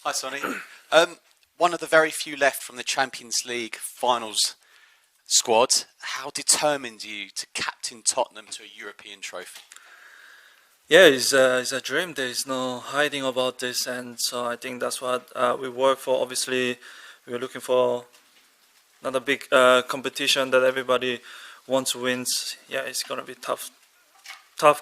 Hi, Sonny. One of the very few left from the Champions League finals squad. How determined are you to captain Tottenham to a European trophy? Yeah, it's a dream. There is no hiding about this, and so I think that's what we work for. Obviously, we're looking for another big competition that everybody wants to win. Yeah, it's gonna be tough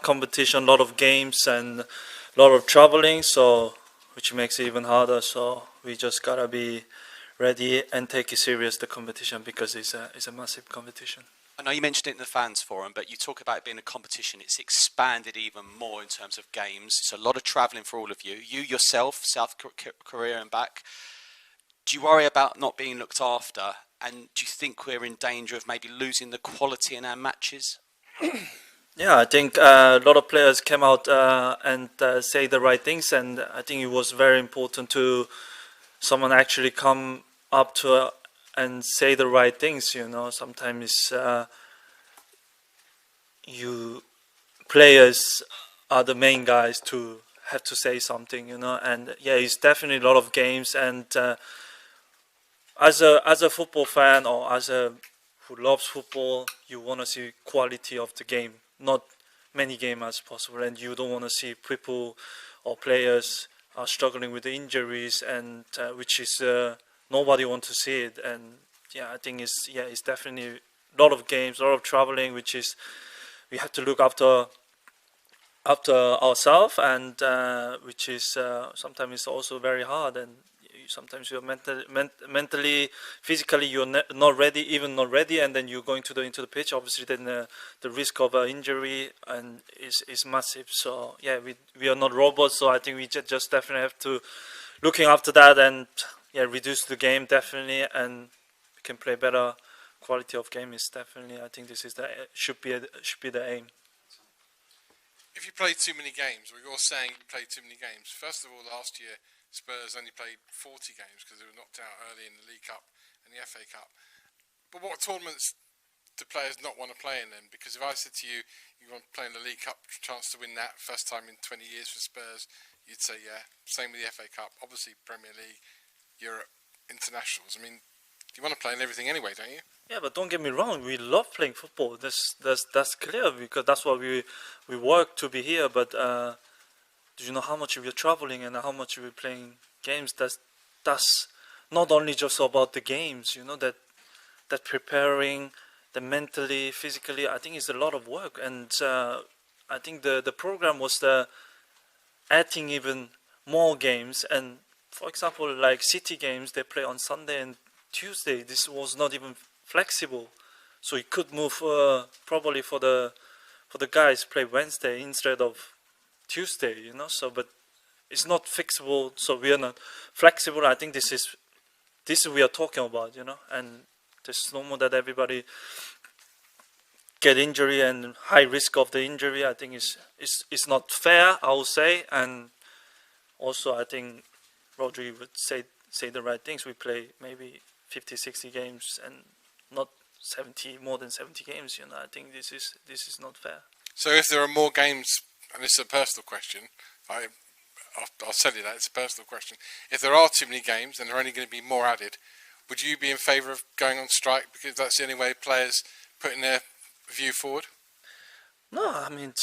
competition, a lot of games and a lot of traveling, so which makes it even harder. So we just gotta be ready and take it serious, the competition, because it's a massive competition. I know you mentioned it in the fans forum, but you talk about it being a competition. It's expanded even more in terms of games. It's a lot of travelling for all of you. You yourself, South Korea and back. Do you worry about not being looked after? And do you think we're in danger of maybe losing the quality in our matches? Yeah, I think a lot of players came out and say the right things, and I think it was very important to someone actually come up to and say the right things. You know, sometimes you players are the main guys to have to say something. You know, and yeah, it's definitely a lot of games. And as a football fan or as a who loves football, you want to see quality of the game, not many games as possible, and you don't want to see people or players are struggling with the injuries, and which is nobody wants to see it. And yeah, I think it's definitely a lot of games, a lot of traveling, which is we have to look after ourselves, and which is sometimes it's also very hard, and sometimes you're mentally, physically you're not ready, not ready, and then you're going into the pitch. Obviously, then the risk of injury and is massive. So yeah, we are not robots. So I think we just definitely have to looking after that, and yeah, reduce the game definitely, and we can play better. Quality of game is definitely. I think this is should be the aim. If you play too many games, or you're saying you play too many games, first of all, last year Spurs only played 40 games because they were knocked out early in the League Cup and the FA Cup. But what tournaments do players not want to play in then? Because if I said to you, you want to play in the League Cup, chance to win that first time in 20 years for Spurs, you'd say yeah. Same with the FA Cup, obviously Premier League, Europe, internationals. I mean, you want to play in everything anyway, don't you? Yeah, but don't get me wrong. We love playing football. That's clear, because that's why we work to be here. But do you know how much we're traveling and how much we're playing games? That's not only just about the games. You know, that preparing, the mentally, physically. I think it's a lot of work, and I think the program was adding even more games. And for example, like City games, they play on Sunday and Tuesday. This was not even flexible, so you could move probably for the guys play Wednesday instead of Tuesday, you know. So but it's not fixable, so we are not flexible. I think this is we are talking about, you know, and there's no more that everybody get injury and high risk of the injury. I think it's not fair, I would say. And also I think Rodri would say the right things. We play maybe 50-60 games and not more than 70 games, you know. I think this is not fair. So if there are more games, and this is a personal question, I'll tell you that it's a personal question. If there are too many games and there are only going to be more added, would you be in favour of going on strike because that's the only way players putting their view forward? No, I mean,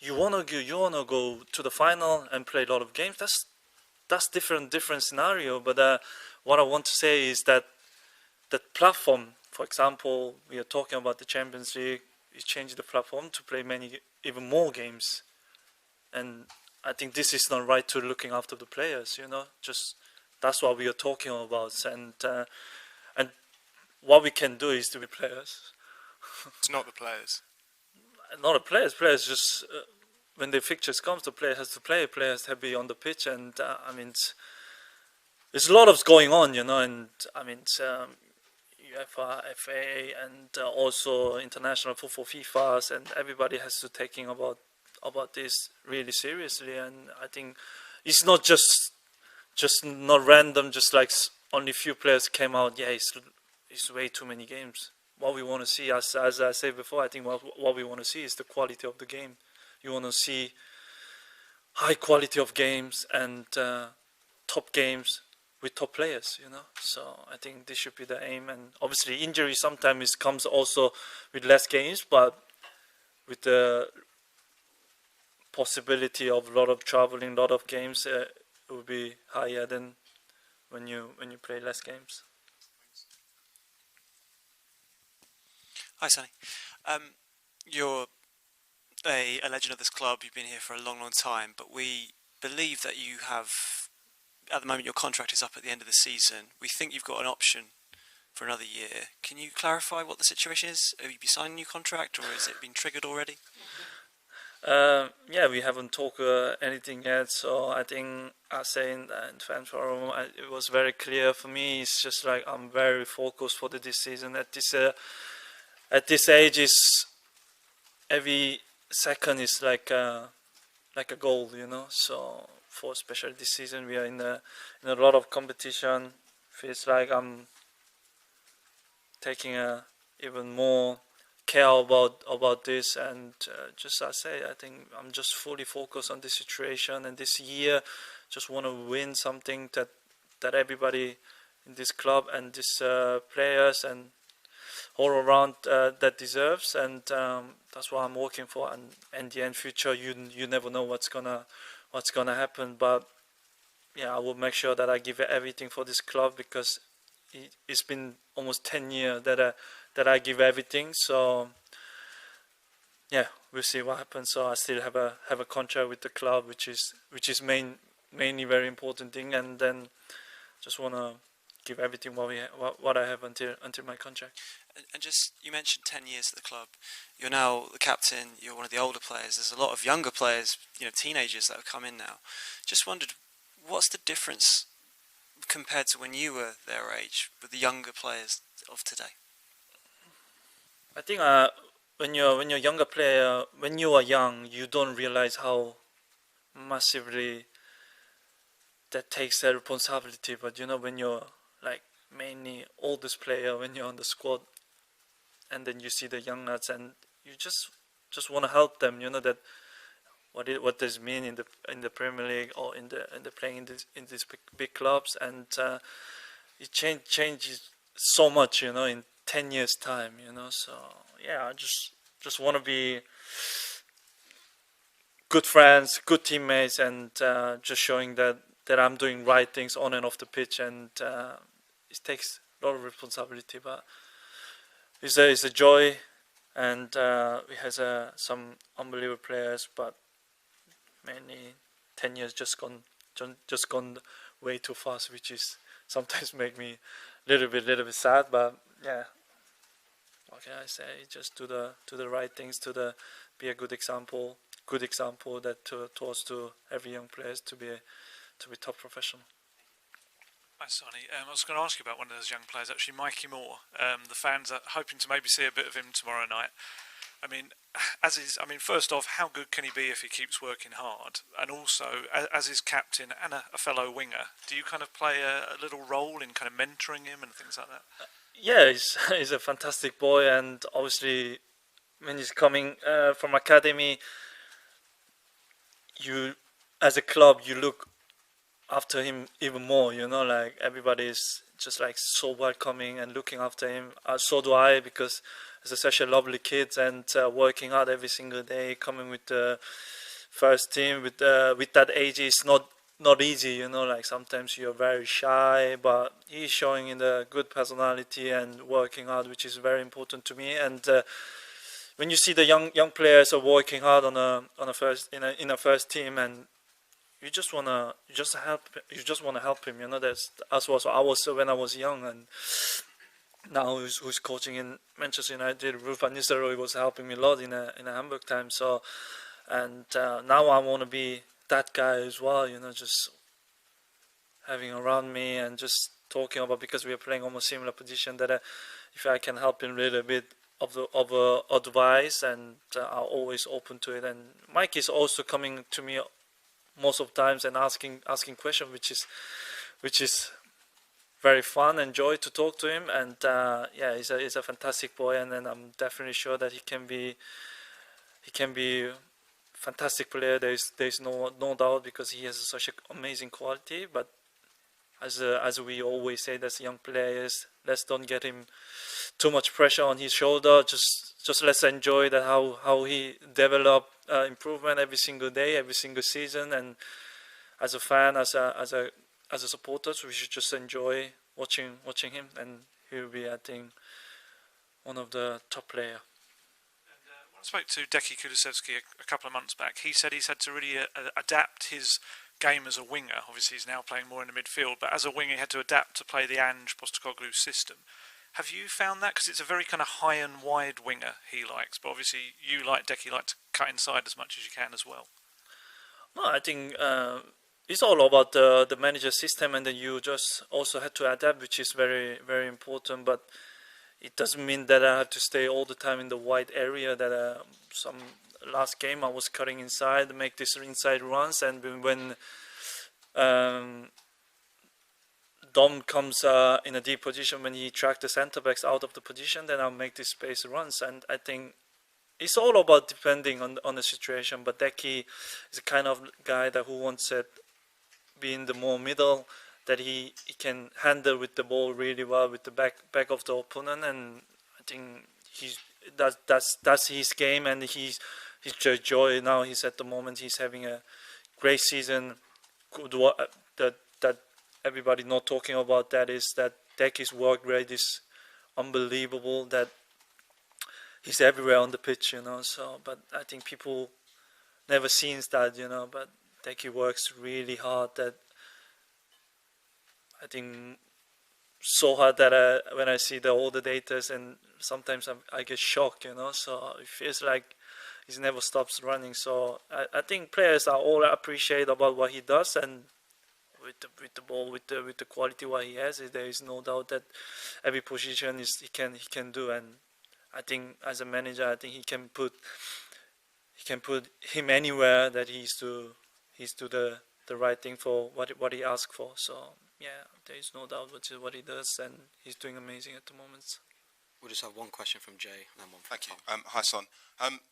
you wanna go to the final and play a lot of games. That's different scenario. But what I want to say is that platform, for example, we are talking about the Champions League. We changed the platform to play even more games, and I think this is not right to looking after the players. You know, just that's what we are talking about, and what we can do is to be players. It's not the players. Not the players. Players just when the fixtures comes, the player has to play. Players have to be on the pitch, and I mean, there's a lot of going on, you know, and I mean. UEFA, FA, and also international football, FIFAs, and everybody has to taking about this really seriously. And I think it's not just not random, just like only few players came out. Yeah, it's way too many games. What we want to see, as I said before, I think what we want to see is the quality of the game. You want to see high quality of games, and top games with top players, you know. So I think this should be the aim. And obviously injury sometimes comes also with less games, but with the possibility of a lot of traveling, a lot of games, it will be higher than when you play less games. Hi, Sonny. You're a legend of this club. You've been here for a long, long time, but we believe that you have, at the moment, your contract is up at the end of the season. We think you've got an option for another year. Can you clarify what the situation is? Have you signed a new contract, or has it been triggered already? Yeah, we haven't talked anything yet, so I think I say in fan forum, it was very clear for me. It's just like I'm very focused for this season. At this age, is every second is like a goal, you know. So for especially this season, we are in a lot of competition. Feels like I'm taking even more care about this, and just I say, I think I'm just fully focused on this situation, and this year just want to win something that everybody in this club and these players and all around that deserves, and that's what I'm working for. And in the end future, you never know what's gonna happen, but yeah, I will make sure that I give everything for this club, because it's been almost 10 years that I give everything. So yeah, we'll see what happens. So I still have a contract with the club, which is mainly very important thing, and then just wanna give everything what I have until my contract. And just, you mentioned 10 years at the club. You're now the captain. You're one of the older players. There's a lot of younger players, teenagers that have come in now. Just wondered, what's the difference compared to when you were their age with the younger players of today? I think when you're younger player, when you are young, you don't realize how massively that takes that responsibility. But when you're like mainly oldest player, when you're on the squad, and then you see the young lads, and you just want to help them. That what does mean in the Premier League, or in the playing in these big clubs, and it changes so much, in 10 years time, So yeah, I just want to be good friends, good teammates, and just showing that I'm doing right things on and off the pitch, and it takes a lot of responsibility, but it's a joy, and we has some unbelievable players, but mainly 10 years just gone way too fast, which is sometimes make me a little bit sad. But yeah, what can I say? Just do the right things, be a good example that towards to every young players to be top professional. Hi, Sonny. I was going to ask you about one of those young players, actually, Mikey Moore. The fans are hoping to maybe see a bit of him tomorrow night. I mean, first off, how good can he be if he keeps working hard? And also, as his captain and a fellow winger, do you kind of play a little role in kind of mentoring him and things like that? Yeah, he's a fantastic boy, and obviously, when he's coming from academy, you, as a club, you look after him even more, like everybody's just like so welcoming and looking after him. So do I, because he's such a lovely kid, and working hard every single day, coming with the first team with that age is not easy, like sometimes you're very shy, but he's showing in the good personality and working hard, which is very important to me. And when you see the young players are working hard in a first team, and you just wanna help him. That's what I was when I was young, and now who's coaching in Manchester United. Ruud van Nistelrooy was helping me a lot in a Hamburg time. So, and now I want to be that guy as well. Just having around me and just talking about, because we are playing almost similar position, that if I can help him a little bit of advice, and I'm always open to it. And Mike is also coming to me most of the times and asking questions, which is very fun and joy to talk to him. And yeah, he's a fantastic boy, and I'm definitely sure that he can be a fantastic player. There's no doubt, because he has such an amazing quality. But as we always say, that's young players. Let's don't get him too much pressure on his shoulder. Just let's enjoy that how he develop improvement every single day, every single season. And as a fan, as a supporters, we should just enjoy watching him, and he'll be, I think, one of the top player. When I spoke to Deki Kulusevski a couple of months back, he said he's had to really adapt his game as a winger. Obviously, he's now playing more in the midfield, but as a winger, he had to adapt to play the Ange Postecoglou system. Have you found that? Because it's a very kind of high and wide winger he likes, but obviously you, like Deki, like to cut inside as much as you can as well. No, I think it's all about the manager system, and then you just also have to adapt, which is very, very important. But it doesn't mean that I have to stay all the time in the wide area. That some last game I was cutting inside, make these inside runs, and when Dom comes in a deep position, when he tracks the centre backs out of the position, then I'll make these space runs. And I think it's all about depending on the situation. But Deki is the kind of guy that who wants to be in the more middle, that he can handle with the ball really well with the back of the opponent. And I think that's his game, and he's joy now. He's at the moment he's having a great season. That everybody not talking about that is that Deki's work rate is unbelievable. That he's everywhere on the pitch, you know. So, but I think people never seen that, you know. But Deki works really hard. That I think so hard that when I see all the datas, and sometimes I get shocked, you know. So it feels like he never stops running. So I think players are all appreciate about what he does, and with the ball, with the quality what he has, there is no doubt that every position he can do. And I think as a manager, I think he can put him anywhere that he's do the right thing for what he asked for. So yeah, there is no doubt what he does, and he's doing amazing at the moment. We'll just have one question from Jay and then one from Thank you. Tom. Hi, Son.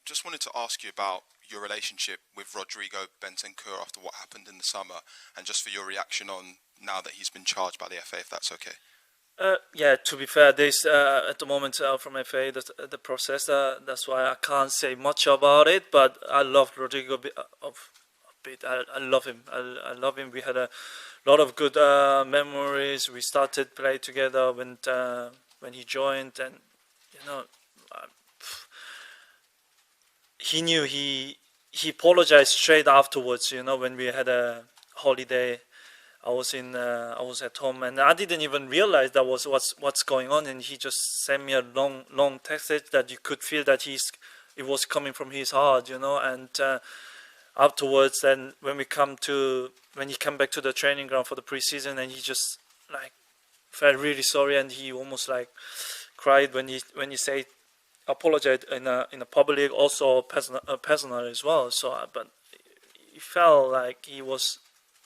Just wanted to ask you about your relationship with Rodrigo Bentancur after what happened in the summer, and just for your reaction on now that he's been charged by the FA, if that's okay. Yeah, to be fair, there's at the moment from FA the process. That's why I can't say much about it. But I love Rodrigo a bit. I love him. I love him. We had a lot of good memories. We started play together when he joined, and you know, he knew he apologized straight afterwards. You know, when we had a holiday, I was at home, and I didn't even realize that was what's going on, and he just sent me a long text that you could feel that it was coming from his heart, you know. And afterwards, then when he came back to the training ground for the preseason, and he just like felt really sorry, and he almost like cried when he said apologize in a public, also personal as well. So but he felt like he was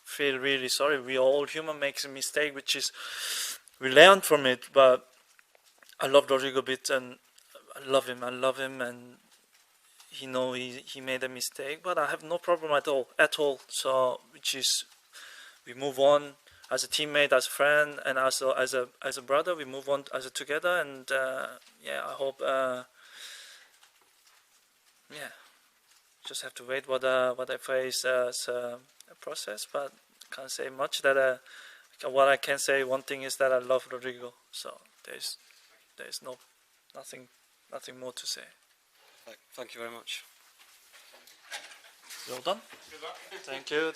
feel really sorry. We all human makes a mistake, which is we learn from it. But I love Rodrigo a bit, and I love him, and he know he made a mistake, but I have no problem at all. So which is we move on as a teammate, as a friend, and as a brother. We move on as together, and yeah, I hope just have to wait what I face as a process. But I can't say much. That what I can say, one thing is that I love Rodrigo. So there's nothing more to say. Thank you very much. Well done. Thank you.